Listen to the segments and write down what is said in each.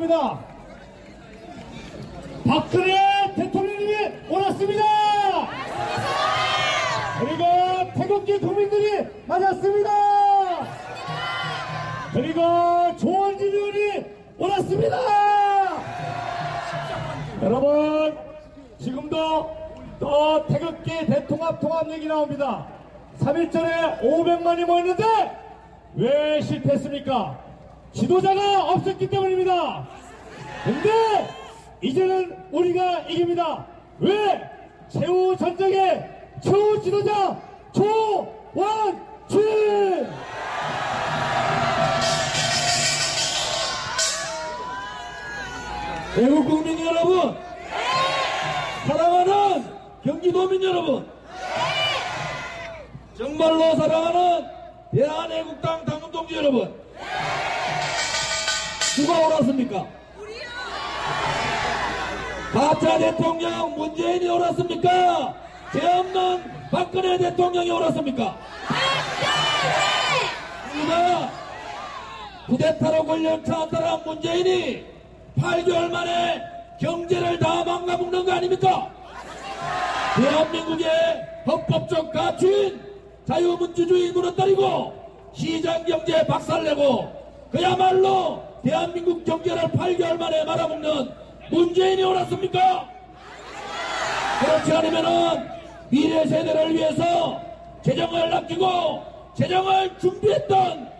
나옵니다. 박근혜 대통령님이 옳았습니다. 그리고 태극기 국민들이 맞았습니다. 그리고 조원진 의원이 옳았습니다. 여러분, 지금도 또 태극기 대통합 얘기 나옵니다. 3.1절에 500만이 모였는데 왜 실패했습니까? 지도자가 없었기 때문입니다. 근데 이제는 우리가 이깁니다. 왜? 최후 전적의 최후 지도자 조원진! 대구 국민 여러분, 사랑하는 경기도민 여러분, 정말로 사랑하는 대한애국당 당원동지 여러분, 누가 옳았습니까? 가짜 대통령 문재인이 옳았습니까? 죄 없는 박근혜 대통령이 옳았습니까? 우리가 쿠데타로 권력 차원한 문재인이 8개월 만에 경제를 다 망가먹는 거 아닙니까? 대한민국의 헌법적 가치인 자유민주주의 무너뜨리고 시장경제 박살내고 그야말로 대한민국 경제를 8개월 만에 말아먹는 문재인이 옳았습니까? 그렇지 않으면은 미래 세대를 위해서 재정을 아끼고 재정을 준비했던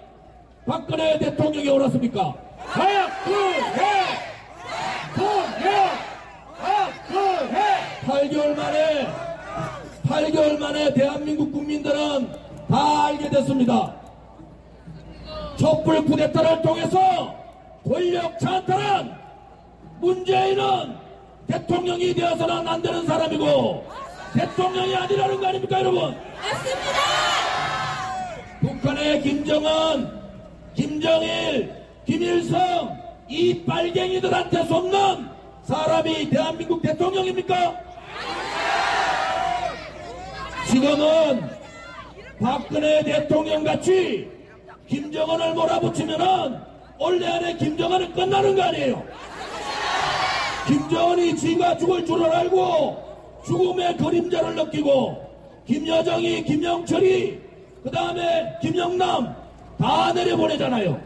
박근혜 대통령이 옳았습니까? 박근혜! 8개월 만에 대한민국 국민들은 다 알게 됐습니다. 촛불 쿠데타를 통해서 권력 찬탈한 문재인은 대통령이 되어서는 안 되는 사람이고 대통령이 아니라는 거 아닙니까, 여러분? 맞습니다. 북한의 김정은, 김정일, 김일성 이 빨갱이들한테 속는 사람이 대한민국 대통령입니까? 지금은 박근혜 대통령같이 김정은을 몰아붙이면은 올해 안에 김정은은 끝나는 거 아니에요? 김정은이 지가 죽을 줄을 알고 죽음의 그림자를 느끼고 김여정이, 김영철이, 그 다음에 김영남 다 내려보내잖아요.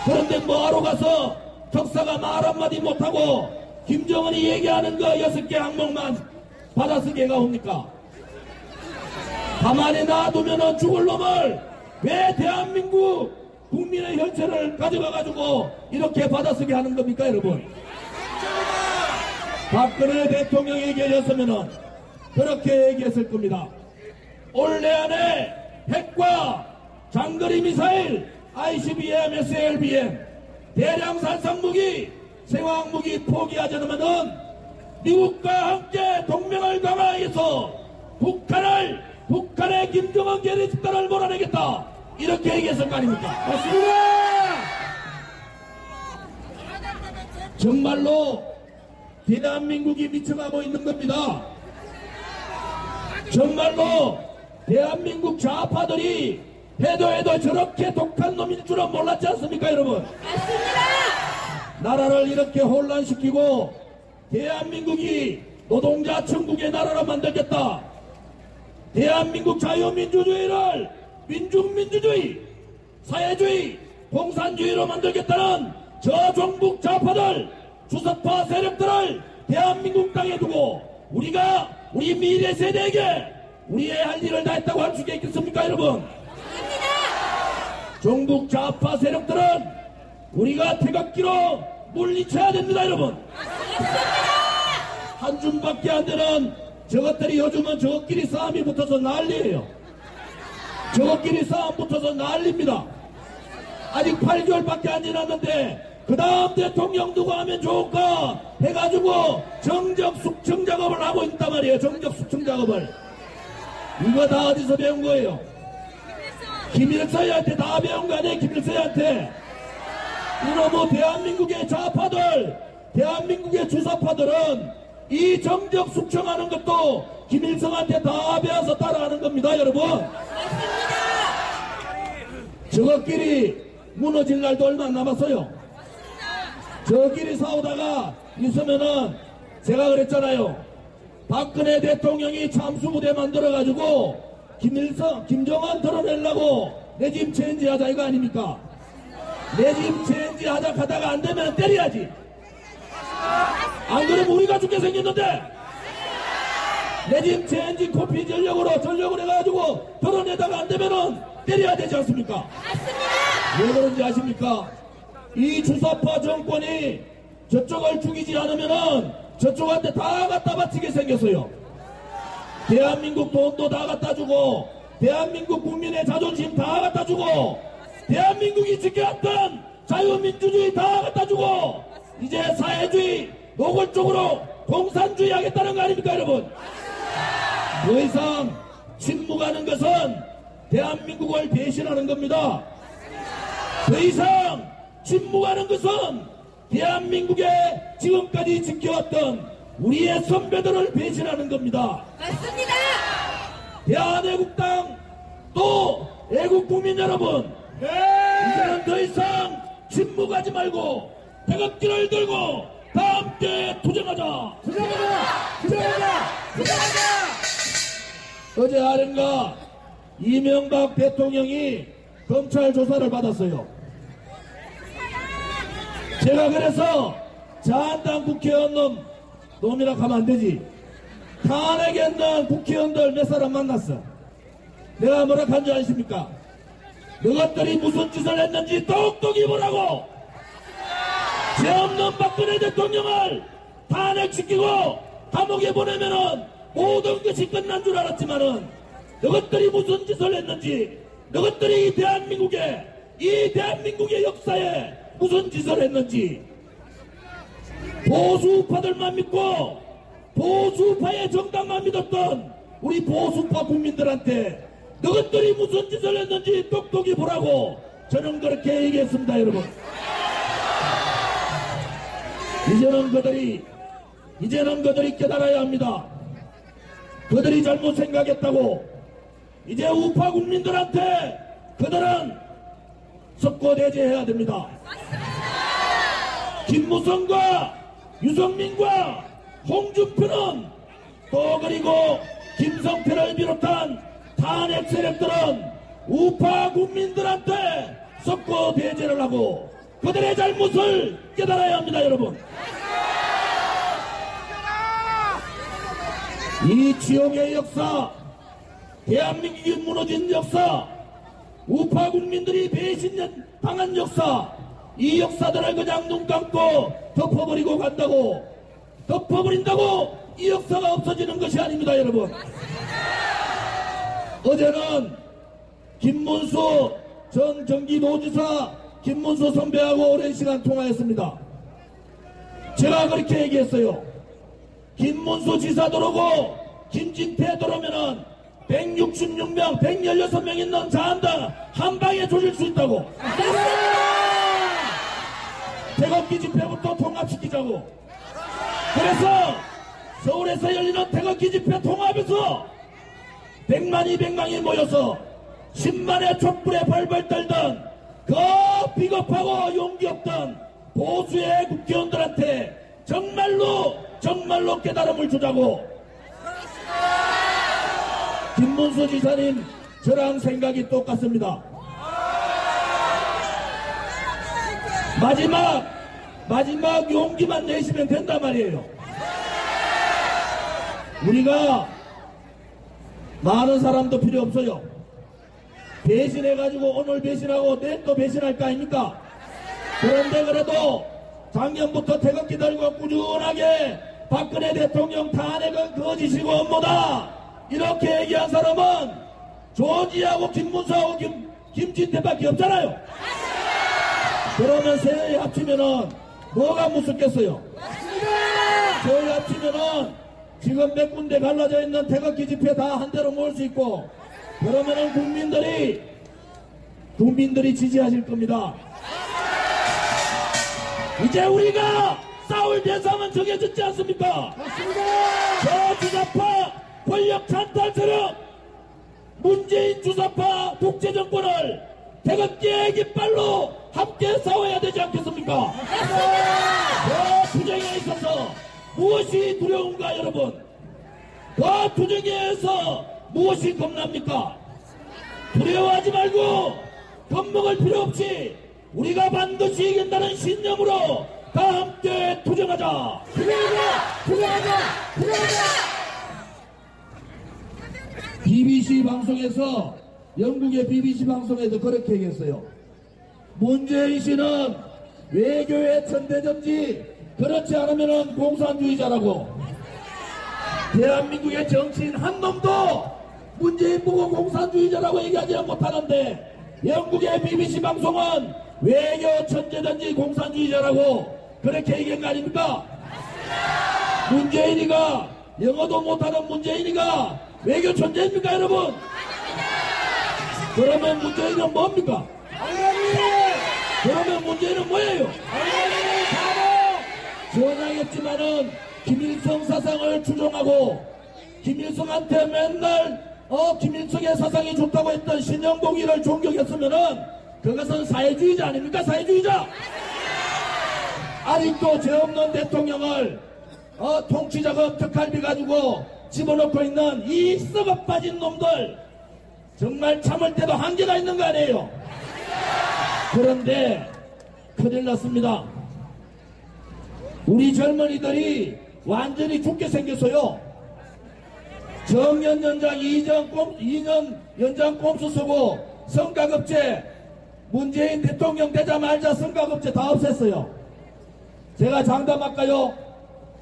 그런데 뭐하러 가서 적사가 말 한마디 못하고 김정은이 얘기하는 거 6개 항목만 받아쓰기가 옵니까? 가만히 놔두면 죽을 놈을 왜 대한민국 국민의 혈세를 가져가가지고 이렇게 받아쓰기 하는 겁니까, 여러분? 박근혜 대통령이 얘기했으면은 그렇게 얘기했을 겁니다. 올해 안에 핵과 장거리 미사일, ICBM, SLBM, 대량 살상무기, 생화학무기 포기하지 않으면은 미국과 함께 동맹을 강화해서 북한의 김정은 계리 집단을 몰아내겠다. 이렇게 얘기했을 거 아닙니까? 맞습니다. 정말로 대한민국이 미쳐가고 있는 겁니다. 정말로 대한민국 좌파들이 해도 저렇게 독한 놈일 줄은 몰랐지 않습니까, 여러분? 맞습니다. 나라를 이렇게 혼란시키고 대한민국이 노동자 천국의 나라로 만들겠다. 대한민국 자유민주주의를 민중민주주의, 사회주의, 공산주의로 만들겠다는 저종북 좌파들, 주석파 세력들을 대한민국 땅에 두고 우리가 우리 미래 세대에게 우리의 할 일을 다 했다고 할 수 있겠습니까, 여러분? 종북 좌파 세력들은 우리가 태극기로 물리쳐야 됩니다, 여러분. 한 줌밖에 안 되는 저것들이 요즘은 저것끼리 싸움이 붙어서 난리예요. 저것끼리 싸움 붙어서 난리입니다. 아직 8개월밖에 안 지났는데 그 다음 대통령 누가 하면 좋을까 해가지고 정적 숙청 작업을 하고 있단 말이에요. 정적 숙청 작업을. 이거 다 어디서 배운 거예요? 김일성한테 다 배운 거 아니에요? 김일성한테. 이놈의 대한민국의 좌파들, 대한민국의 주사파들은 이 정적 숙청하는 것도 김일성한테 다 배워서 따라하는 겁니다, 여러분. 맞습니다. 저것끼리 무너질 날도 얼마 안 남았어요. 저끼리 싸우다가 있으면은 제가 그랬잖아요. 박근혜 대통령이 잠수부대 만들어가지고 김정은 털어내려고 내짐 체인지 하자 이거 아닙니까? 내짐 체인지 하자 가다가 안 되면 때려야지. 안 그러면 우리가 죽게 생겼는데 내짐 체인지 코피 전력으로 해가지고 털어내다가 안 되면은 때려야 되지 않습니까? 왜 그런지 아십니까? 이 주사파 정권이 저쪽을 죽이지 않으면은 저쪽한테 다 갖다 바치게 생겼어요. 대한민국 돈도 다 갖다 주고 대한민국 국민의 자존심 다 갖다 주고 대한민국이 지켜왔던 자유민주주의 다 갖다 주고 이제 사회주의 노골적으로 공산주의 하겠다는 거 아닙니까 여러분? 더 이상 침묵하는 것은 대한민국을 배신하는 겁니다. 더 이상 침묵하는 것은 대한민국에 지금까지 지켜왔던 우리의 선배들을 배신하는 겁니다. 맞습니다. 대한애국당 또 애국국민 여러분, 네! 이제는 더 이상 침묵하지 말고 태극기를 들고 다 함께 투쟁하자. 투쟁하자! 어제 아련가 이명박 대통령이 검찰 조사를 받았어요. 제가 그래서 자한당 국회의원 놈이라 가면 안 되지. 탄핵했는 국회의원들 몇 사람 만났어. 내가 뭐라 한 줄 아십니까? 너희들이 무슨 짓을 했는지 똑똑히 보라고. 죄 없는 박근혜 대통령을 탄핵시키고 감옥에 보내면은 모든 것이 끝난 줄 알았지만은 너희들이 무슨 짓을 했는지, 너희들이 이 대한민국의 역사에 무슨 짓을 했는지, 보수우파들만 믿고 보수우파의 정당만 믿었던 우리 보수파 국민들한테 너희들이 무슨 짓을 했는지 똑똑히 보라고 저는 그렇게 얘기했습니다. 여러분, 이제는 그들이 깨달아야 합니다. 그들이 잘못 생각했다고. 이제 우파 국민들한테 그들은 석고대죄해야 됩니다. 김무성과 유성민과 홍준표는 또 그리고 김성태를 비롯한 탄핵 세력들은 우파 국민들한테 석고대죄를 하고 그들의 잘못을 깨달아야 합니다. 여러분, 이 지옥의 역사, 대한민국이 무너진 역사, 우파 국민들이 배신당한 역사, 이 역사들을 그냥 눈 감고 덮어버리고 간다고, 덮어버린다고 이 역사가 없어지는 것이 아닙니다. 여러분, 어제는 김문수 전 경기도지사 김문수 선배하고 오랜 시간 통화했습니다. 제가 그렇게 얘기했어요. 김문수 지사 들어오고 김진태 들어오면은 166명, 116명 있는 자한당 한 방에 조질 수 있다고. 태극기 집회부터 통합시키자고. 그래서 서울에서 열리는 태극기 집회 통합에서 100만, 200만이 모여서 10만의 촛불에 벌벌 떨던 그 비겁하고 용기 없던 보수의 국회의원들한테 정말로 깨달음을 주자고. 김문수 지사님, 저랑 생각이 똑같습니다. 마지막 용기만 내시면 된단 말이에요. 우리가 많은 사람도 필요 없어요. 배신해가지고 오늘 배신하고 내일 또 배신할 거 아닙니까? 그런데 그래도 작년부터 태극기 들고 꾸준하게 박근혜 대통령 탄핵은 거짓이고 업무다 이렇게 얘기한 사람은 조지하고 김문수하고 김진태밖에 없잖아요. 그러면 세 합치면은 뭐가 무섭겠어요? 세 합치면은 지금 몇 군데 갈라져 있는 태극기 집회 다 한 대로 모을 수 있고, 그러면은 국민들이 지지하실 겁니다. 이제 우리가 싸울 대상은 정해졌지 않습니까? 맞습니다. 저 주사파 권력 찬탈 세력, 문재인 주사파 독재 정권을 태극기의 깃발로 함께 싸워야 되지 않겠습니까? 그 투쟁에 있어서 무엇이 두려운가 여러분? 그 투쟁에서 무엇이 겁납니까? 두려워하지 말고 겁먹을 필요 없이 우리가 반드시 이긴다는 신념으로 다 함께 투쟁하자. BBC 방송에서 영국의 BBC 방송에서 그렇게 얘기했어요. 문재인 씨는 외교의 천대전지, 그렇지 않으면 공산주의자라고. 대한민국의 정치인 한 놈도 문재인 보고 공산주의자라고 얘기하지 못하는데 영국의 BBC 방송은 외교 천재전지 공산주의자라고 그렇게 얘기한 거 아닙니까? 문재인이가, 영어도 못하는 문재인이가 외교 천재입니까 여러분? 그러면 문재인은 뭡니까? 그러면 문재인은 뭐예요? 전화했지만은 김일성 사상을 추종하고 김일성한테 맨날 김일성의 사상이 좋다고 했던 신영복이를 존경했으면은 그것은 사회주의자 아닙니까? 사회주의자. 아직도 죄 없는 대통령을 통치자금 특활비 가지고 집어넣고 있는 이 썩어 빠진 놈들, 정말 참을 때도 한계가 있는 거 아니에요? 그런데 큰일 났습니다. 우리 젊은이들이 완전히 죽게 생겼어요. 정년 연장 2년 연장 꼼수 쓰고 성과급제, 문재인 대통령 되자마자 성과급제 다 없앴어요. 제가 장담할까요?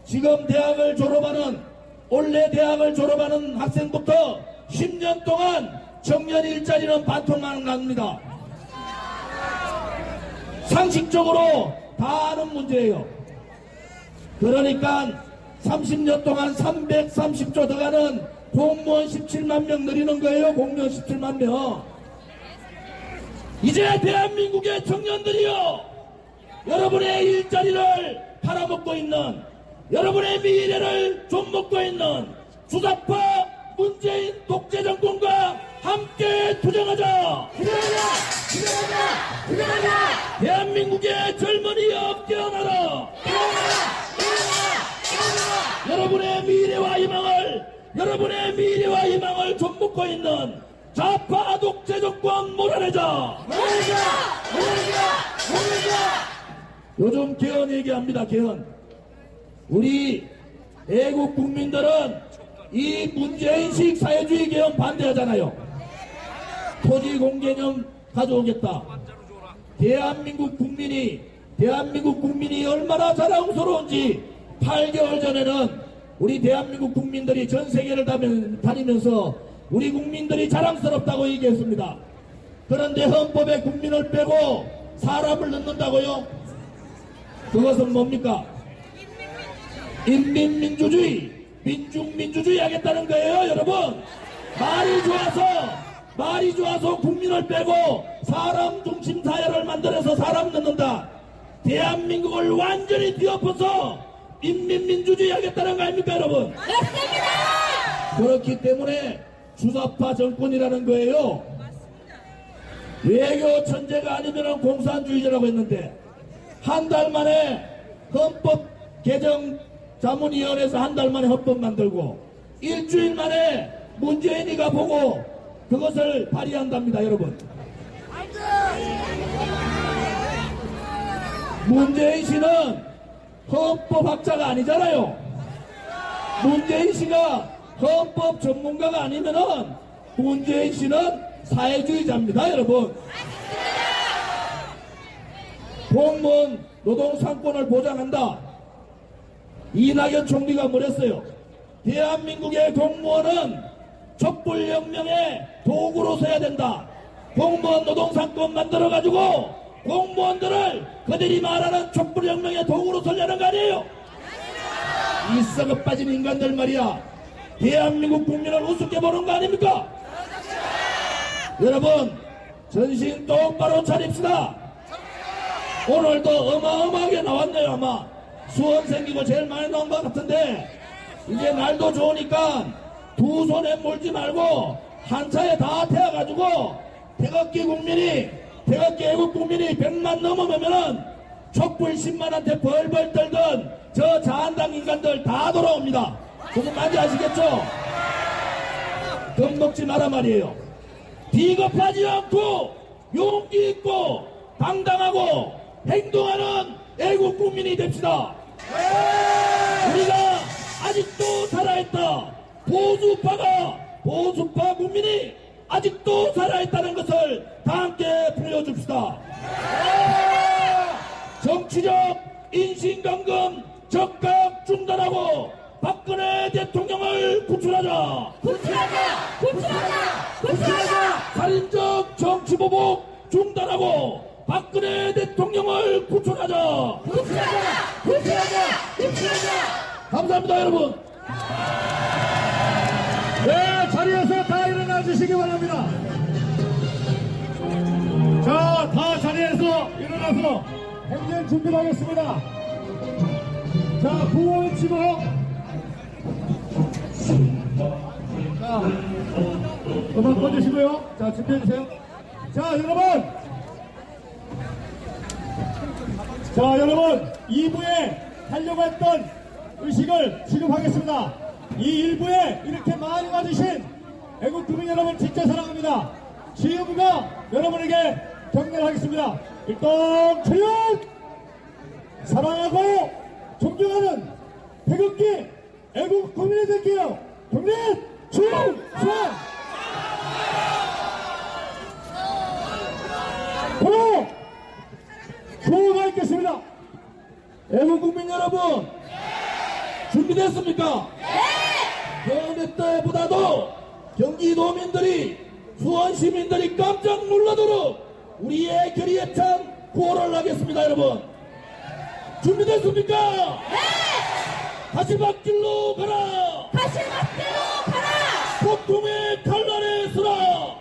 지금 대학을 졸업하는, 올해 대학을 졸업하는 학생부터 10년 동안 청년 일자리는 반토막 납니다. 상식적으로 다 아는 문제예요. 그러니까 30년 동안 330조 들어가는 공무원 17만 명 늘리는 거예요. 공무원 17만 명. 이제 대한민국의 청년들이요, 여러분의 일자리를 팔아먹고 있는, 여러분의 미래를 좀먹고 있는 주사파 문재인 독재 정권과 함께 투쟁하자. 대한민국의 젊은이여 깨어나라. 여러분의 미래와 희망을 좀먹고 있는 좌파 독재 정권 몰아내자. 요즘 개헌 얘기합니다. 개헌. 우리 애국 국민들은 이 문재인식 사회주의 개헌 반대하잖아요. 토지 공개념 가져오겠다. 대한민국 국민이 얼마나 자랑스러운지 8개월 전에는 우리 대한민국 국민들이 전 세계를 다니면서 우리 국민들이 자랑스럽다고 얘기했습니다. 그런데 헌법에 국민을 빼고 사람을 넣는다고요? 그것은 뭡니까? 인민민주주의, 민중민주주의 하겠다는 거예요, 여러분. 말이 좋아서 국민을 빼고 사람 중심 사회를 만들어서 사람 넣는다. 대한민국을 완전히 뒤엎어서 인민민주주의 하겠다는 거 아닙니까, 여러분? 맞습니다. 그렇기 때문에 주사파 정권이라는 거예요. 외교 천재가 아니면 공산주의자라고 했는데 한 달 만에 헌법 개정 자문위원회에서 한 달 만에 헌법 만들고 일주일 만에 문재인이가 보고 그것을 발의한답니다, 여러분. 문재인 씨는 헌법학자가 아니잖아요. 문재인 씨가 헌법 전문가가 아니면은 문재인 씨는 사회주의자입니다, 여러분. 공무원 노동 상권을 보장한다. 이낙연 총리가 뭐랬어요? 대한민국의 공무원은 촛불혁명의 도구로 서야 된다. 공무원 노동 상권 만들어가지고 공무원들을 그들이 말하는 촛불혁명의 도구로 서려는 거 아니에요? 이 썩어 빠진 인간들 말이야. 대한민국 국민을 우습게 보는 거 아닙니까? 여러분, 전신 똑바로 차립시다. 오늘도 어마어마하게 나왔네요. 아마 수원 생기고 제일 많이 나온 것 같은데 이제 날도 좋으니까 두 손에 몰지 말고 한 차에 다 태워가지고 태극기 국민이 태극기 애국 국민이 100만 넘어가면은 촛불 10만한테 벌벌 떨던 저 자한당 인간들 다 돌아옵니다. 무슨 말인지 아시겠죠? 겁먹지 마라 말이에요. 비겁하지 않고 용기 있고 당당하고 행동하는 애국 국민이 됩시다. 우리가 아직도 살아있다. 보수파 국민이 아직도 살아있다는 것을 다 함께 불려줍시다. 정치적 인신감금 적각 중단하고 박근혜 대통령을 구출하자. 살인적 정치보복 중단하고 박근혜 대통령을 구출하자. 감사합니다, 여러분. 네, 자리에서 다 일어나 주시기 바랍니다. 자, 다 자리에서 일어나서 행진 준비하겠습니다. 자, 구호를 치고. 자, 음악 꺼주시고요. 자, 준비해주세요. 자, 여러분 2부에 하려고 했던 의식을 지금 하겠습니다. 이 1부에 이렇게 많이 와주신 애국 국민 여러분 진짜 사랑합니다. 지금부터 여러분에게 격려를 하겠습니다. 일동 차렷! 사랑하고 존경하는 태극기 애국 국민이 될게요. 격려 충성! 바로 구호가 있겠습니다. 애국 국민 여러분, 준비됐습니까? 어느 때보다도 경기도민들이, 수원 시민들이 깜짝 놀라도록 우리의 결의에 찬 구호를 하겠습니다, 여러분. 준비됐습니까? 가시밭길로 가라. 고통의 칼날에 서라.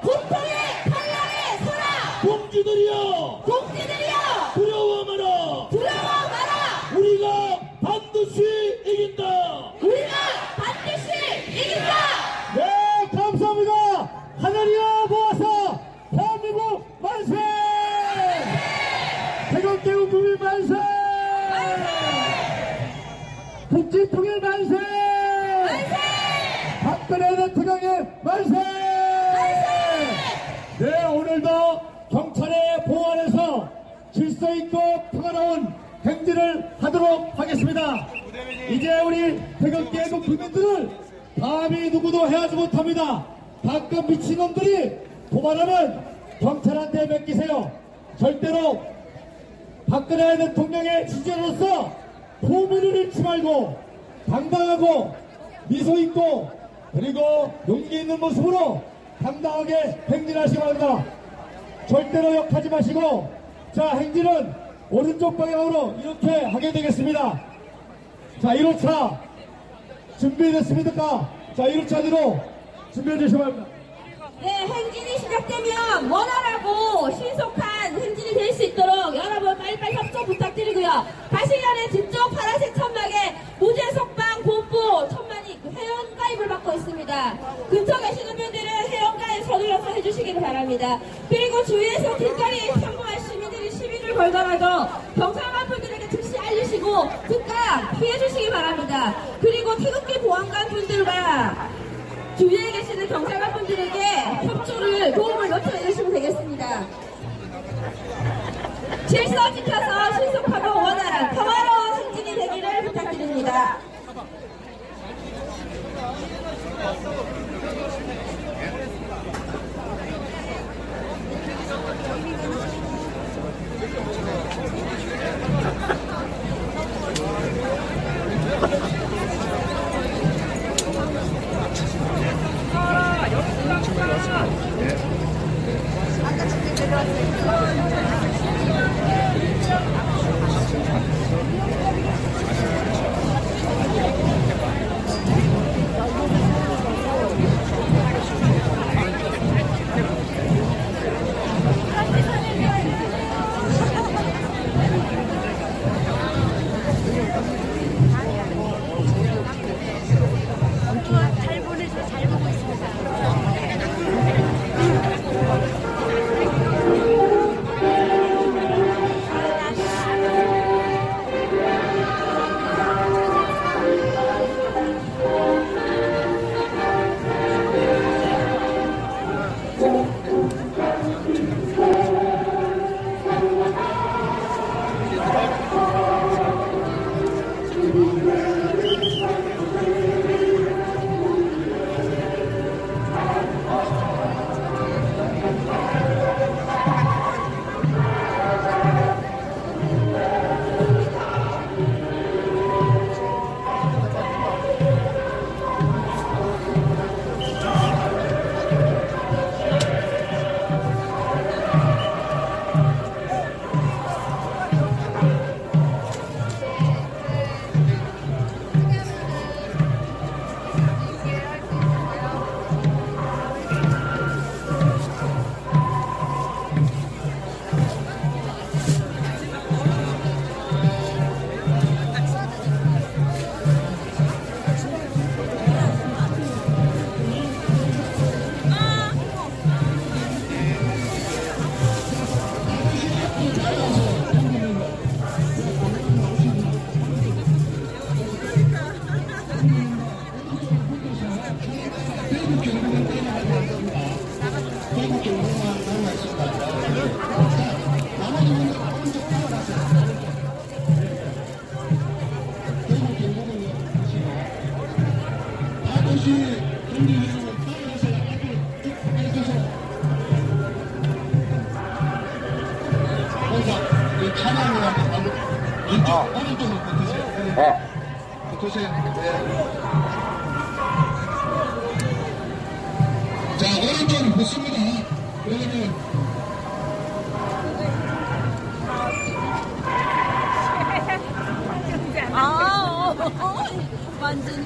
동지들이여, 두려워 마라. 우리가 반드시 이긴다. 네, 감사합니다. 하늘이여 모아서 대한민국 만세! 태극기 국민 만세! 국지통일 만세! 박근혜 대통령의 만세! 네, 오늘도 경찰의 보호 안에서 질서 있고 평화로운 행진을 하도록 하겠습니다. 이제 우리 태극기 애국 국민들을 감히 누구도 해하지 못합니다. 가끔 미친놈들이 도발하면 경찰한테 맡기세요. 절대로 박근혜 대통령의 지지자로서 포문을 잃지 말고 당당하고 미소 있고 그리고 용기 있는 모습으로 당당하게 행진하시기 바랍니다. 절대로 욕하지 마시고, 자, 행진은 오른쪽 방향으로 이렇게 하게 되겠습니다. 자, 1호차 준비됐습니까? 자, 1호차대로 준비해 주시기 바랍니다. 네, 행진이 시작되면 원활하고 신속한 행진이 될 수 있도록 여러분 빨리빨리 협조 부탁드리고요. 가시면에 뒤쪽 파란색 천막에 무죄석방 본부 천만이 회원가입을 받고 있습니다. 근처 계시는 분들은 회원가입 서둘러서 해주시기 바랍니다. 그리고 주위에서 길거리에 평범한 시민들이 시비를 걸더라도 경찰관 분들에게 즉시 알리시고 즉각 피해주시기 바랍니다. 그리고 태극기 보안관 분들과 주위에 계시는 경찰관 분들에게 협조를, 도움을 요청해 주시면 되겠습니다. 질서 지켜서 신속하고 원활한 평화로운 행진이 되기를 부탁드립니다. 대북 경북은 떠나가겠습니다. 대북 경북만 남아있습니다. 자, 나머지 분들 오른쪽 뛰어나세요. 대북 경북은 보시고 다도시 경기회로 따라가세요. 앞으로 쭉 해주세요. 그래서 이 차량이랑 왼쪽 오른쪽으로 붙으세요. 붙으세요. 네. 자, 오른쪽으로 붙습니다. 여러분. 완전히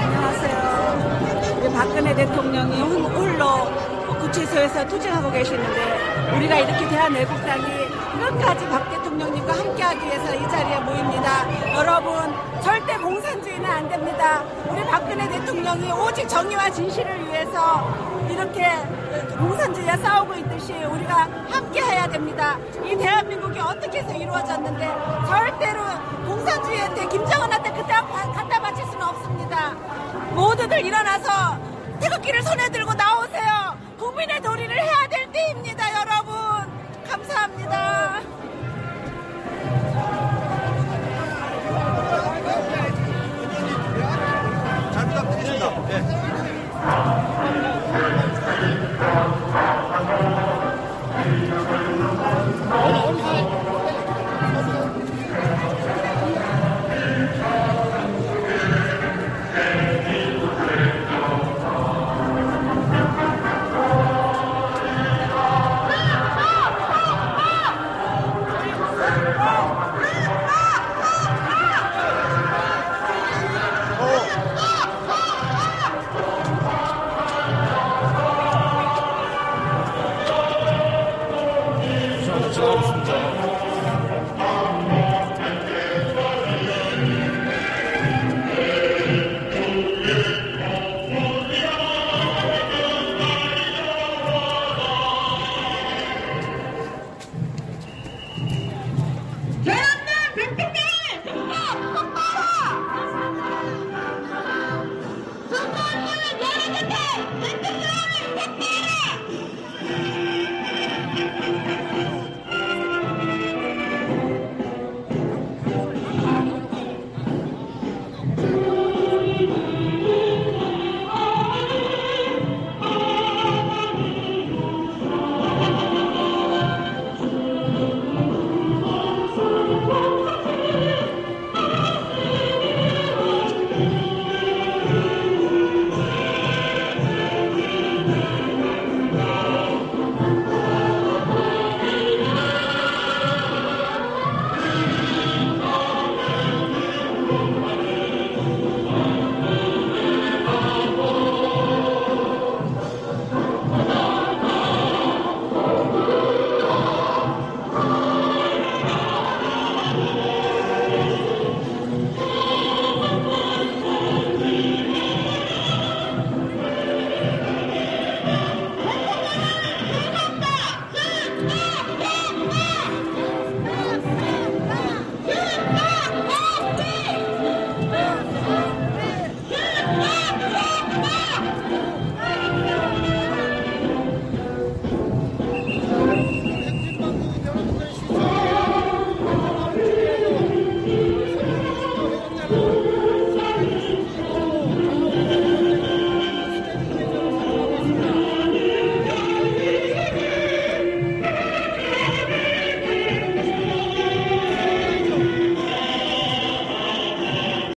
안녕하세요. 우리 박근혜 대통령이 홀로 구치소에서 투쟁하고 계시는데 우리가 이렇게 대한애국당이 끝까지 박 대통령님과 함께하기 위해서 이 자리에 모입니다. 여러분 절대 공산주의는 안 됩니다. 우리 박근혜 대통령이 오직 정의와 진실을 위해서 이렇게 공산주의와 싸우고 있듯이 우리가 함께해야 됩니다. 이 대한민국이 어떻게 해서 이루어졌는데 절대로 공산주의한테 김정은한테 갖다 바칠 수는 없습니다. 모두들 일어나서 태극기를 손에 들고 나오세요. 국민의 도리를 해야 될 때입니다. 여러분 감사합니다.